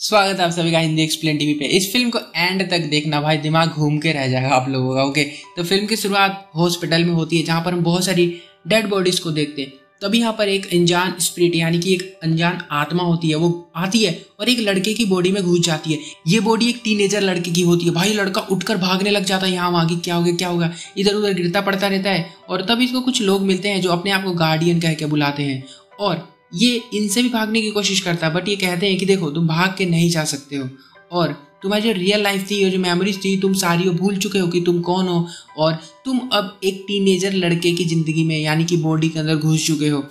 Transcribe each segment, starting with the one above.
स्वागत है आप सभी का हिंदी एक्सप्लेन टीवी पे। इस फिल्म को एंड तक देखना भाई, दिमाग घूम के रह जाएगा आप लोगों का। ओके, तो फिल्म की शुरुआत हॉस्पिटल में होती है जहां पर हम बहुत सारी डेड बॉडीज को देखते हैं। तभी यहाँ पर एक अनजान स्पिरिट यानी कि एक अनजान आत्मा होती है, वो आती है और एक लड़के की बॉडी में घुस जाती है। ये बॉडी एक टीनेजर लड़के की होती है। भाई लड़का उठकर भागने लग जाता है, यहाँ वहाँ की क्या हो गया क्या होगा, इधर उधर गिरता पड़ता रहता है। और तब इसको कुछ लोग मिलते हैं जो अपने आप को गार्डियन कह के बुलाते हैं और ये इनसे भी भागने की कोशिश करता है। बट ये कहते हैं कि देखो तुम भाग के नहीं जा सकते हो और तुम्हारी जो रियल लाइफ थी, जो मेमोरीज थी, तुम सारी भूल चुके हो कि तुम कौन हो और तुम अब एक टीनेजर लड़के की जिंदगी में यानी कि बॉडी के अंदर घुस चुके हो।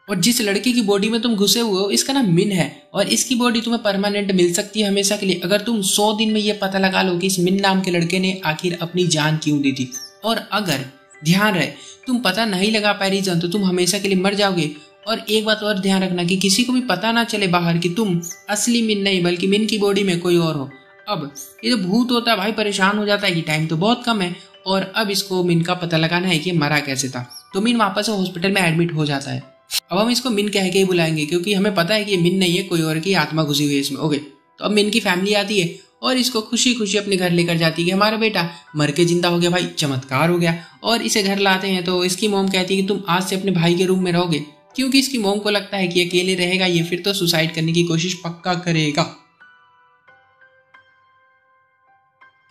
और जिस लड़के की बॉडी में तुम घुसे हुए हो इसका नाम मिन है और इसकी बॉडी तुम्हें परमानेंट मिल सकती है हमेशा के लिए, अगर तुम 100 दिन में ये पता लगा लो कि इस मिन नाम के लड़के ने आखिर अपनी जान क्यों दी थी। और अगर ध्यान रहे तुम पता नहीं लगा पा रही जान तो तुम हमेशा के लिए मर जाओगे। और एक बात और ध्यान रखना कि किसी को भी पता ना चले बाहर कि तुम असली मिन नहीं बल्कि मिन की बॉडी में कोई और हो। अब ये जो भूत होता है भाई परेशान हो जाता है कि टाइम तो बहुत कम है और अब इसको मिन का पता लगाना है कि मरा कैसे था। तो मिन वापस हॉस्पिटल में एडमिट हो जाता है। अब हम इसको मिन कह के ही बुलाएंगे क्योंकि हमें पता है कि ये मिन नहीं है, कोई और की आत्मा घुसी हुई है इसमें। ओके, तो अब मिन की फैमिली आती है और इसको खुशी खुशी अपने घर लेकर जाती है कि हमारा बेटा मर के जिंदा हो गया, भाई चमत्कार हो गया। और इसे घर लाते हैं तो इसकी मॉम कहती है कि तुम आज से अपने भाई के रूम में रहोगे, क्योंकि इसकी मॉम को लगता है कि अकेले रहेगा ये फिर तो सुसाइड करने की कोशिश पक्का करेगा।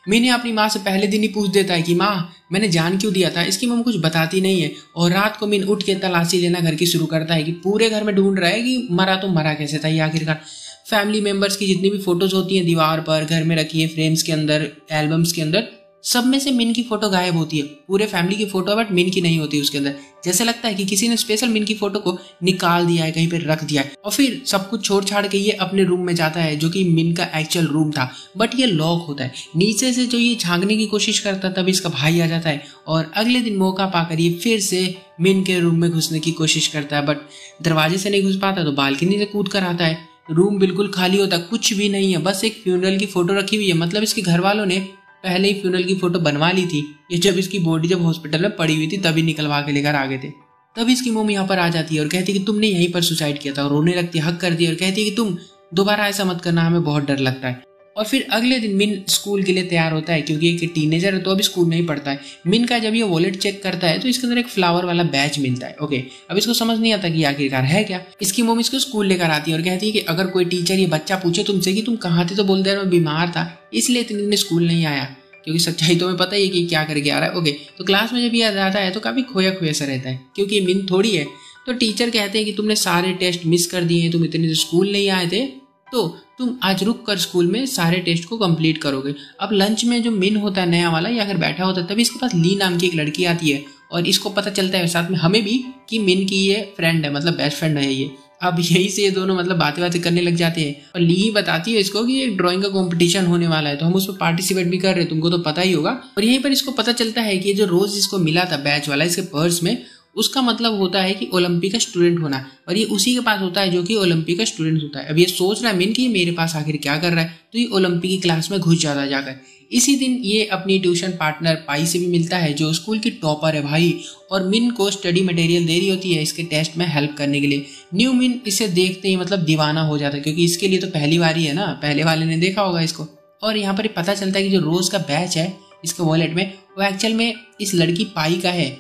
मिन अपनी माँ से पहले दिन ही पूछ देता है कि माँ मैंने जान क्यों दिया था। इसकी मॉम कुछ बताती नहीं है और रात को मिन उठ के तलाशी लेना घर की शुरू करता है कि पूरे घर में ढूंढ रहा है कि मरा तो मरा कैसे था। ये आखिरकार फैमिली मेंबर्स की जितनी भी फोटोज होती हैं दीवार पर, घर में रखी है, फ्रेम्स के अंदर, एल्बम्स के अंदर, सब में से मिन की फोटो गायब होती है। पूरे फैमिली की फोटो बट मिन की नहीं होती उसके अंदर। जैसे लगता है कि किसी ने स्पेशल मिन की फोटो को निकाल दिया है, कहीं पे रख दिया है। और फिर सब कुछ छोड़ छाड़ के ये अपने रूम में जाता है जो कि मिन का एक्चुअल रूम था, बट ये लॉक होता है। नीचे से जो ये झांकने की कोशिश करता है तब इसका भाई आ जाता है और अगले दिन मौका पाकर ये फिर से मिन के रूम में घुसने की कोशिश करता है, बट दरवाजे से नहीं घुस पाता तो बालकनी से कूद कर आता है। रूम बिल्कुल खाली होता है, कुछ भी नहीं है, बस एक फ्यूनरल की फोटो रखी हुई है। मतलब इसके घर वालों ने पहले ही फ्यूनरल की फोटो बनवा ली थी। ये जब इसकी बॉडी जब हॉस्पिटल में पड़ी हुई थी तभी निकलवा के लेकर आ गए थे। तब इसकी मम्मी यहाँ पर आ जाती है और कहती है कि तुमने यहीं पर सुसाइड किया था, और रोने लगती है, हक कर दिया और कहती है कि तुम दोबारा ऐसा मत करना, हमें बहुत डर लगता है। और फिर अगले दिन मिन स्कूल के लिए तैयार होता है क्योंकि एक टीनेजर है तो अभी स्कूल नहीं पढ़ता है। मिन का जब ये वॉलेट चेक करता है तो इसके अंदर एक फ्लावर वाला बैच मिलता है। ओके, अब इसको समझ नहीं आता कि आखिरकार है क्या। इसकी मम्मी इसको स्कूल लेकर आती है और कहती है कि अगर कोई टीचर ये बच्चा पूछे तुमसे कि तुम कहाँ थे तो बोल दे मैं बीमार था इसलिए इतने दिन स्कूल नहीं आया, क्योंकि सच्चाई तो हमें पता ही है कि क्या करके आ रहा है। ओके, तो क्लास में जब ये आता है तो काफी खोया खोया सा रहता है क्योंकि ये मिन थोड़ी है। तो टीचर कहते हैं कि तुमने सारे टेस्ट मिस कर दिए हैं, तुम इतने दिन स्कूल नहीं आए थे तो तुम आज रुक कर स्कूल में सारे टेस्ट को कंप्लीट करोगे। अब लंच में जो मिन होता है नया वाला, या अगर बैठा होता है तभी इसके पास ली नाम की एक लड़की आती है और इसको पता चलता है साथ में हमें भी कि मिन की ये फ्रेंड है, मतलब बेस्ट फ्रेंड है ये। अब यही से ये दोनों मतलब बातें करने लग जाते हैं और ली बताती है इसको कि एक ड्राइंग का कंपटीशन होने वाला है तो हम उसमें पार्टिसिपेट भी कर रहे हैं, तुमको तो पता ही होगा। और यहीं पर इसको पता चलता है कि ये जो रोज इसको मिला था बैच वाला इसके पर्स में, उसका मतलब होता है कि ओलंपिक का स्टूडेंट होना, और ये उसी के पास होता है जो कि ओलंपिक का स्टूडेंट होता है। अब ये सोच रहा है मिन कि मेरे पास आखिर क्या कर रहा है, तो ये ओलंपिक की क्लास में घुस जाता है जाकर। इसी दिन ये अपनी ट्यूशन पार्टनर पाई से भी मिलता है जो स्कूल की टॉपर है भाई, और मिन को स्टडी मटेरियल दे रही होती है इसके टेस्ट में हेल्प करने के लिए। न्यू मिन इसे देखते ही मतलब दीवाना हो जाता है क्योंकि इसके लिए तो पहली बार ही है ना, पहले वाले ने देखा होगा इसको। और यहाँ पर पता चलता है कि जो रोज का बैच है इसके वॉलेट में वो एक्चुअल में इस लड़की पाई का है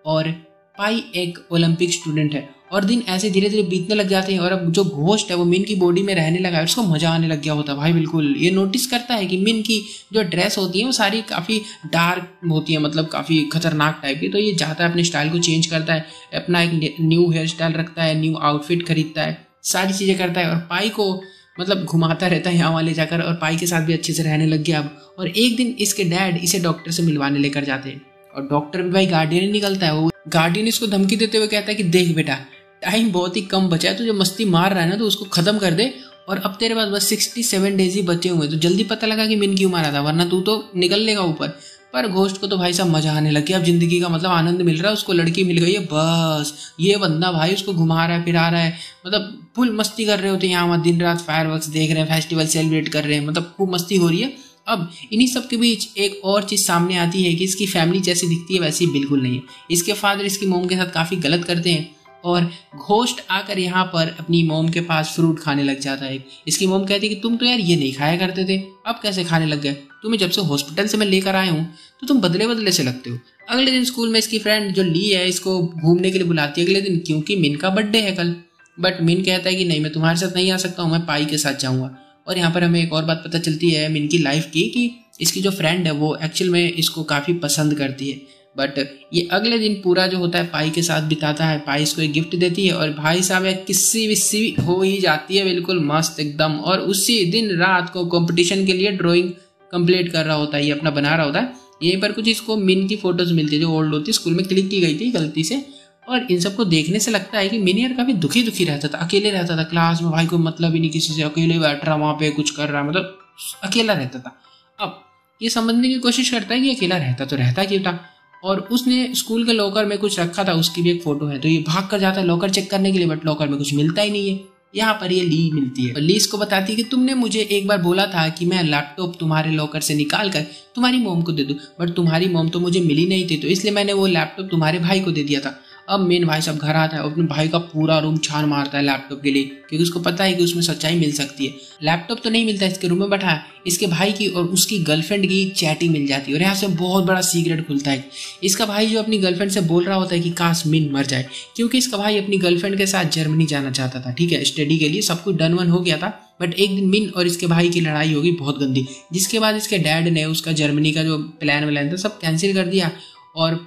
और पाई एक ओलंपिक स्टूडेंट है। और दिन ऐसे धीरे धीरे बीतने लग जाते हैं और अब जो घोस्ट है वो मिन की बॉडी में रहने लगा है, उसको मजा आने लग गया होता है भाई। बिल्कुल ये नोटिस करता है कि मिन की जो ड्रेस होती है वो सारी काफ़ी डार्क होती है, मतलब काफ़ी खतरनाक टाइप की। तो ये जाता है अपने स्टाइल को चेंज करता है, अपना एक न्यू हेयर स्टाइल रखता है, न्यू आउटफिट खरीदता है, सारी चीज़ें करता है और पाई को मतलब घुमाता रहता है यहाँ वाले जाकर, और पाई के साथ भी अच्छे से रहने लग गया अब। और एक दिन इसके डैड इसे डॉक्टर से मिलवाने लेकर जाते हैं और डॉक्टर भी भाई गार्डियन निकलता है। वो गार्डियन इसको धमकी देते हुए कहता है कि देख बेटा टाइम बहुत ही कम बचा है, तो जो मस्ती मार रहा है ना तो उसको खत्म कर दे, और अब तेरे पास बस 67 डेज ही बचे हुए, तो जल्दी पता लगा कि मिन क्यों मारा था वरना तू तो निकल लेगा ऊपर। पर घोस्ट को तो भाई साहब मजा आने लग गया, अब जिंदगी का मतलब आनंद मिल रहा है उसको, लड़की मिल गई है बस। ये बंदा भाई उसको घुमा रहा है फिरा रहा है, मतलब फुल मस्ती कर रहे होते हैं यहाँ वहाँ, दिन रात फायरवर्क्स देख रहे हैं, फेस्टिवल सेलिब्रेट कर रहे हैं, मतलब खूब मस्ती हो रही है। अब इन्हीं सब के बीच एक और चीज सामने आती है कि इसकी फैमिली जैसी दिखती है वैसी बिल्कुल नहीं है। इसके फादर इसकी मोम के साथ काफी गलत करते हैं और घोस्ट आकर यहाँ पर अपनी मोम के पास फ्रूट खाने लग जाता है। इसकी मोम कहती है कि तुम तो यार ये नहीं खाया करते थे, अब कैसे खाने लग गए? तुम्हें जब से हॉस्पिटल से मैं लेकर आया हूँ तो तुम बदले बदले से लगते हो। अगले दिन स्कूल में इसकी फ्रेंड जो ली है इसको घूमने के लिए बुलाती है अगले दिन, क्योंकि मिन का बर्थडे है कल। बट मिन कहता है कि नहीं, मैं तुम्हारे साथ नहीं आ सकता हूँ, मैं पाई के साथ जाऊँगा। और यहाँ पर हमें एक और बात पता चलती है मिन की लाइफ की, कि इसकी जो फ्रेंड है वो एक्चुअल में इसको काफ़ी पसंद करती है। बट ये अगले दिन पूरा जो होता है पाई के साथ बिताता है। पाई इसको एक गिफ्ट देती है और भाई साहब किस्सी विस्सी हो ही जाती है बिल्कुल मस्त एकदम। और उसी दिन रात को कंपटीशन के लिए ड्राइंग कंप्लीट कर रहा होता है, ये अपना बना रहा होता है। यहीं पर कुछ इसको मिन की फोटोज मिलती है जो ओल्ड होती है, स्कूल में क्लिक की गई थी गलती से। और इन सबको देखने से लगता है कि मिन यार काफ़ी दुखी रहता था, अकेले रहता था क्लास में, भाई को मतलब ही नहीं किसी से, अकेले बैठ रहा वहाँ पे कुछ कर रहा, मतलब अकेला रहता था। अब ये समझने की कोशिश करता है कि अकेला रहता तो रहता क्यों था, और उसने स्कूल के लॉकर में कुछ रखा था, उसकी भी एक फोटो है। तो ये भाग कर जाता है लॉकर चेक करने के लिए, बट लॉकर में कुछ मिलता ही नहीं है। यहाँ पर ये ली मिलती है और ली इसको बताती है कि तुमने मुझे एक बार बोला था कि मैं लैपटॉप तुम्हारे लॉकर से निकाल कर तुम्हारी मॉम को दे दूं, बट तुम्हारी मॉम तो मुझे मिली नहीं थी, तो इसलिए मैंने वो लैपटॉप तुम्हारे भाई को दे दिया था। अब मेन भाई साहब घर आता है और अपने भाई का पूरा रूम छान मारता है लैपटॉप के लिए, क्योंकि उसको पता है कि उसमें सच्चाई मिल सकती है। लैपटॉप तो नहीं मिलता, इसके रूम में बैठा है इसके भाई की और उसकी गर्लफ्रेंड की चैटिंग मिल जाती है। और यहाँ से बहुत बड़ा सीक्रेट खुलता है। इसका भाई जो अपनी गर्लफ्रेंड से बोल रहा होता है कि काश मिन मर जाए, क्योंकि इसका भाई अपनी गर्लफ्रेंड के साथ जर्मनी जाना चाहता था, ठीक है, स्टडी के लिए, सब कुछ डन वन हो गया था। बट एक दिन मिन और इसके भाई की लड़ाई होगी बहुत गंदी, जिसके बाद इसके डैड ने उसका जर्मनी का जो प्लान था सब कैंसिल कर दिया और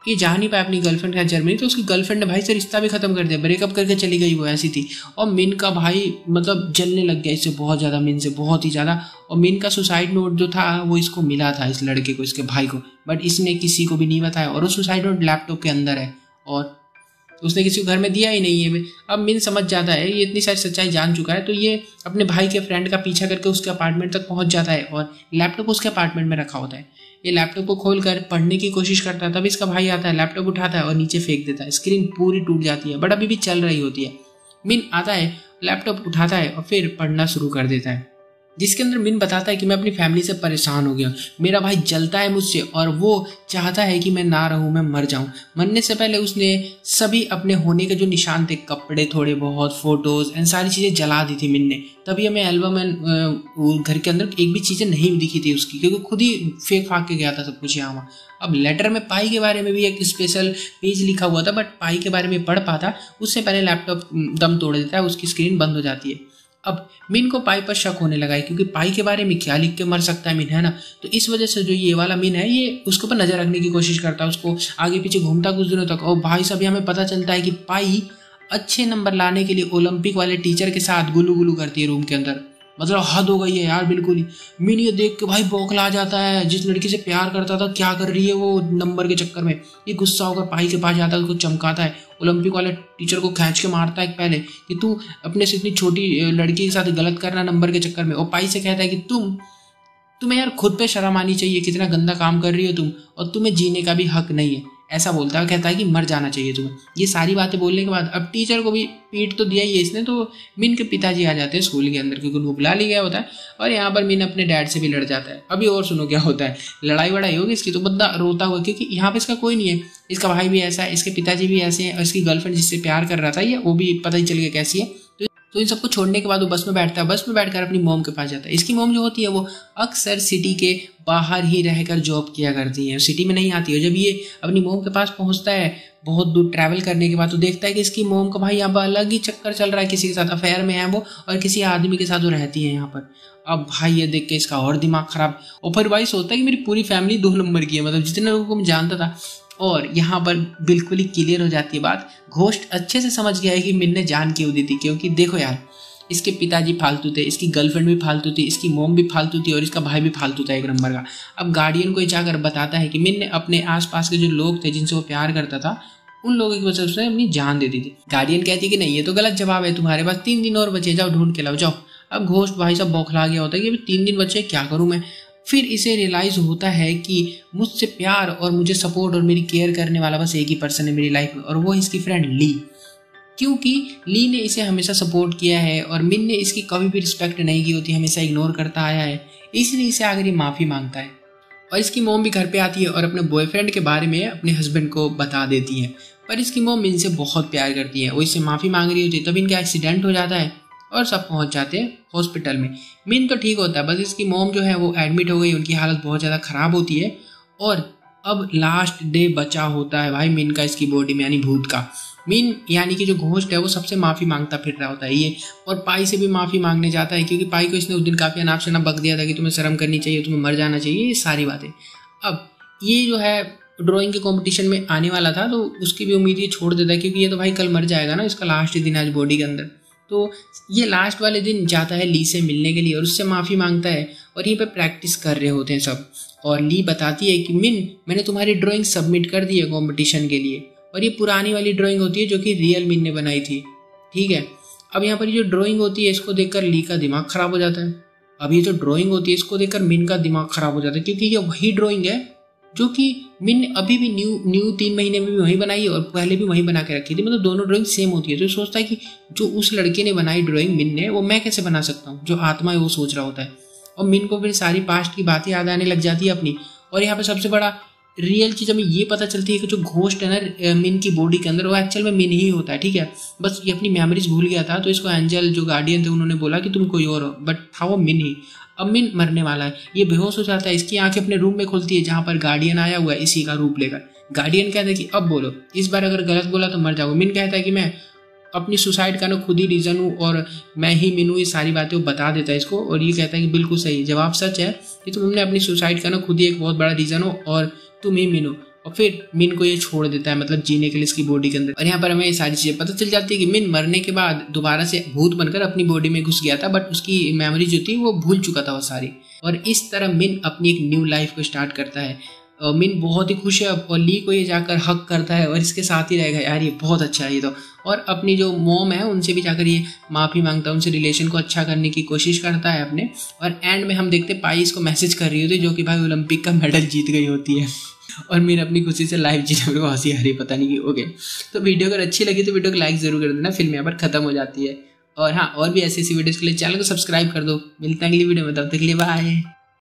ये जा नहीं पाया अपनी गर्लफ्रेंड के साथ जर्मनी। तो उसकी गर्लफ्रेंड ने भाई से रिश्ता भी खत्म कर दिया, ब्रेकअप करके चली गई, वो ऐसी थी। और मिन का भाई मतलब जलने लग गया इससे बहुत ज़्यादा, मिन से बहुत ही ज़्यादा। और मिन का सुसाइड नोट जो था वो इसको मिला था, इस लड़के को, इसके भाई को, बट इसने किसी को भी नहीं बताया। और वो सुसाइड नोट लैपटॉप के अंदर है और उसने किसी को घर में दिया ही नहीं है। अब मिन समझ जाता है, ये इतनी सारी सच्चाई जान चुका है, तो ये अपने भाई के फ्रेंड का पीछा करके उसके अपार्टमेंट तक पहुंच जाता है और लैपटॉप उसके अपार्टमेंट में रखा होता है। ये लैपटॉप को खोलकर पढ़ने की कोशिश करता है, तब इसका भाई आता है, लैपटॉप उठाता है और नीचे फेंक देता है। स्क्रीन पूरी टूट जाती है, बट अभी भी चल रही होती है। मिन आता है, लैपटॉप उठाता है और फिर पढ़ना शुरू कर देता है, जिसके अंदर मिन बताता है कि मैं अपनी फैमिली से परेशान हो गया, मेरा भाई जलता है मुझसे और वो चाहता है कि मैं ना रहूं, मैं मर जाऊं। मरने से पहले उसने सभी अपने होने के जो निशान थे, कपड़े थोड़े बहुत, फोटोज एंड सारी चीज़ें जला दी थी मिन ने। तभी हमें एल्बम एंड घर के अंदर एक भी चीज़ें नहीं दिखी थी उसकी, क्योंकि खुद ही फेंक फाक के गया था सब कुछ यहाँ। अब लेटर में पाई के बारे में भी एक स्पेशल पेज लिखा हुआ था, बट पाई के बारे में पढ़ पाता उससे पहले लैपटॉप दम तोड़ देता है, उसकी स्क्रीन बंद हो जाती है। अब मिन को पाई पर शक होने लगा है, क्योंकि पाई के बारे में क्या लिख के मर सकता है मिन, है ना। तो इस वजह से जो ये वाला मिन है ये उसके ऊपर नजर रखने की कोशिश करता है, उसको आगे पीछे घूमता कुछ दिनों तक। और भाई साहब हमें पता चलता है कि पाई अच्छे नंबर लाने के लिए ओलंपिक वाले टीचर के साथ गुलू गुलू करती है रूम के अंदर। मतलब हद हो गई है यार बिल्कुल ही। मिन ये देख के भाई बौखला जाता है, जिस लड़की से प्यार करता था क्या कर रही है वो नंबर के चक्कर में। ये गुस्सा होकर पाई के पास जाता है, उसको चमकाता है, ओलंपिक वाले टीचर को खींच के मारता है पहले कि तू अपने से इतनी छोटी लड़की के साथ गलत करना नंबर के चक्कर में। और पाई से कहता है कि तुम्हें यार खुद पे शर्म आनी चाहिए, कितना गंदा काम कर रही हो तुम, और तुम्हें जीने का भी हक नहीं है, ऐसा बोलता है। कहता है कि मर जाना चाहिए तुम्हें। ये सारी बातें बोलने के बाद अब टीचर को भी पीट तो दिया ही है इसने, तो मिन के पिताजी आ जाते हैं स्कूल के अंदर, क्योंकि उनको बुला लिया गया होता है। और यहाँ पर मिन अपने डैड से भी लड़ जाता है। अभी और सुनो क्या होता है, लड़ाई वड़ाई होगी इसकी, तो बंदा रोता हुआ, क्योंकि यहाँ पे इसका कोई नहीं है, इसका भाई भी ऐसा है, इसके पिताजी भी ऐसे हैं, और इसकी गर्लफ्रेंड जिससे प्यार कर रहा था ये, वो भी पता ही चल गया कैसी है। तो इन सबको छोड़ने के बाद वो बस में बैठता है, बस में बैठकर अपनी मॉम के पास जाता है। इसकी मॉम जो होती है वो अक्सर सिटी के बाहर ही रहकर जॉब किया करती है, सिटी में नहीं आती है। जब ये अपनी मॉम के पास पहुंचता है बहुत दूर ट्रैवल करने के बाद, तो देखता है कि इसकी मॉम का भाई यहाँ पर अलग ही चक्कर चल रहा है, किसी के साथ अफेयर में है वो, और किसी आदमी के साथ वो रहती है यहाँ पर। अब भाई ये देख के इसका और दिमाग खराब, और फिर भाई सोचता है कि मेरी पूरी फैमिली 2 नंबर की है, मतलब जितने लोगों को मैं जानता था। और यहाँ पर बिल्कुल ही क्लियर हो जाती है बात। घोस्ट अच्छे से समझ गया है कि मिन ने जान क्यों दी थी, क्योंकि देखो यार इसके पिताजी फालतू थे, इसकी गर्लफ्रेंड भी फालतू थी, इसकी मॉम भी फालतू थी, और इसका भाई भी फालतू था एक नंबर का। अब गार्डियन को जाकर बताता है कि मिन ने अपने आसपास के जो लोग थे जिनसे वो प्यार करता था, उन लोगों की वजह से अपनी जान दे दी थी। गार्डियन कहती है कि नहीं, ये तो गलत जवाब है, तुम्हारे पास 3 दिन और बचे, जाओ ढूंढ के लाओ जाओ। अब घोस्ट भाई साहब बौखला गया होता है कि अभी 3 दिन बचे, क्या करूं मैं। फिर इसे रियलाइज होता है कि मुझसे प्यार और मुझे सपोर्ट और मेरी केयर करने वाला बस एक ही पर्सन है मेरी लाइफ में, और वो है इसकी फ्रेंड ली। क्योंकि ली ने इसे हमेशा सपोर्ट किया है और मिन ने इसकी कभी भी रिस्पेक्ट नहीं की होती, हमेशा इग्नोर करता आया है, इसलिए इसे आकर ये माफ़ी मांगता है। और इसकी मॉम भी घर पे आती है और अपने बॉयफ्रेंड के बारे में अपने हस्बैंड को बता देती है। पर इसकी मॉम मिन से बहुत प्यार करती है, वो इससे माफ़ी मांग रही होती है। तब इनका एक्सीडेंट हो जाता है और सब पहुंच जाते हैं हॉस्पिटल में। मिन तो ठीक होता है, बस इसकी मॉम जो है वो एडमिट हो गई, उनकी हालत बहुत ज़्यादा ख़राब होती है। और अब लास्ट डे बचा होता है भाई मिन का इसकी बॉडी में, यानी भूत का। मिन यानी कि जो घोस्ट है वो सबसे माफ़ी मांगता फिर रहा होता है ये, और पाई से भी माफ़ी मांगने जाता है, क्योंकि पाई को इसने उस दिन काफ़ी अनाप शनाप बक दिया था कि तुम्हें शर्म करनी चाहिए, तुम्हें मर जाना चाहिए, ये सारी बातें। अब ये जो है ड्राइंग के कंपटीशन में आने वाला था, तो उसकी भी उम्मीद ये छोड़ देता है, क्योंकि ये तो भाई कल मर जाएगा ना, इसका लास्ट दिन आज बॉडी के अंदर। तो ये लास्ट वाले दिन जाता है ली से मिलने के लिए और उससे माफ़ी मांगता है, और यहीं पे प्रैक्टिस कर रहे होते हैं सब। और ली बताती है कि मिन, मैंने तुम्हारी ड्राइंग सबमिट कर दी है कंपटीशन के लिए, और ये पुरानी वाली ड्राइंग होती है जो कि रियल मिन ने बनाई थी, ठीक है। अब यहाँ पर ये जो ड्राइंग होती है इसको देखकर ली का दिमाग खराब हो जाता है। अब ये जो ड्राइंग होती है इसको देखकर मिन का दिमाग खराब हो जाता है, क्योंकि ये वही ड्राइंग है जो कि मिन ने अभी भी न्यू 3 महीने में भी वहीं बनाई है और पहले भी वहीं बना के रखी थी, मतलब दोनों ड्राइंग सेम होती है। तो सोचता है कि जो उस लड़के ने बनाई ड्राइंग मिन ने, वो मैं कैसे बना सकता हूँ, जो आत्मा है वो सोच रहा होता है। और मिन को फिर सारी पास्ट की बातें याद आने लग जाती है अपनी। और यहाँ पे सबसे बड़ा रियल चीज़ हमें ये पता चलती है कि जो घोस्ट है ना मिन की बॉडी के अंदर, वो एक्चुअल में मिन ही होता है, ठीक है। बस ये अपनी मेमोरीज भूल गया था, तो इसको एंजल जो गार्डियन थे उन्होंने बोला कि तुम कोई और हो, बट था वो मिन ही। अब मिन मरने वाला है, ये बेहोश हो जाता है, इसकी आंखें अपने रूम में खुलती है जहाँ पर गार्डियन आया हुआ है इसी का रूप लेकर। गार्डियन कहता है कि अब बोलो, इस बार अगर गलत बोला तो मर जाओगे। मिन कहता है कि मैं अपनी सुसाइड का ना खुद ही रीज़न हूँ और मैं ही मिन हूँ, ये सारी बातें वो बता देता है इसको। और ये कहता है कि बिल्कुल सही, जवाब सच है कि तुमने अपनी सुसाइड का ना खुद ही एक बहुत बड़ा रीज़न हो और तुम ही मिन हो। और फिर मिन को ये छोड़ देता है, मतलब जीने के लिए इसकी बॉडी के अंदर। और यहाँ पर हमें ये सारी चीज़ें पता चल जाती है कि मिन मरने के बाद दोबारा से भूत बनकर अपनी बॉडी में घुस गया था, बट उसकी मेमोरी जो थी वो भूल चुका था वो सारी। और इस तरह मिन अपनी एक न्यू लाइफ को स्टार्ट करता है। मिन बहुत ही खुश है और ली को ये जाकर हक करता है और इसके साथ ही रहेगा। यार ये बहुत अच्छा है ये तो। और अपनी जो मॉम है उनसे भी जाकर ये माफ़ी मांगता है, उनसे रिलेशन को अच्छा करने की कोशिश करता है अपने। और एंड में हम देखते पाई इसको मैसेज कर रही होती है, जो कि भाई ओलंपिक का मेडल जीत गई होती है। और मिन अपनी खुशी से लाइव जीने में हंसी आ रही, पता नहीं कि ओके। तो वीडियो अगर अच्छी लगी तो वीडियो को लाइक जरूर कर देना। फिल्म यहाँ पर खत्म हो जाती है। और हाँ, और भी ऐसी वीडियोज़ के लिए चैनल को सब्सक्राइब कर दो। मिलते हैं अगली वीडियो में, तब तक के लिए बाय।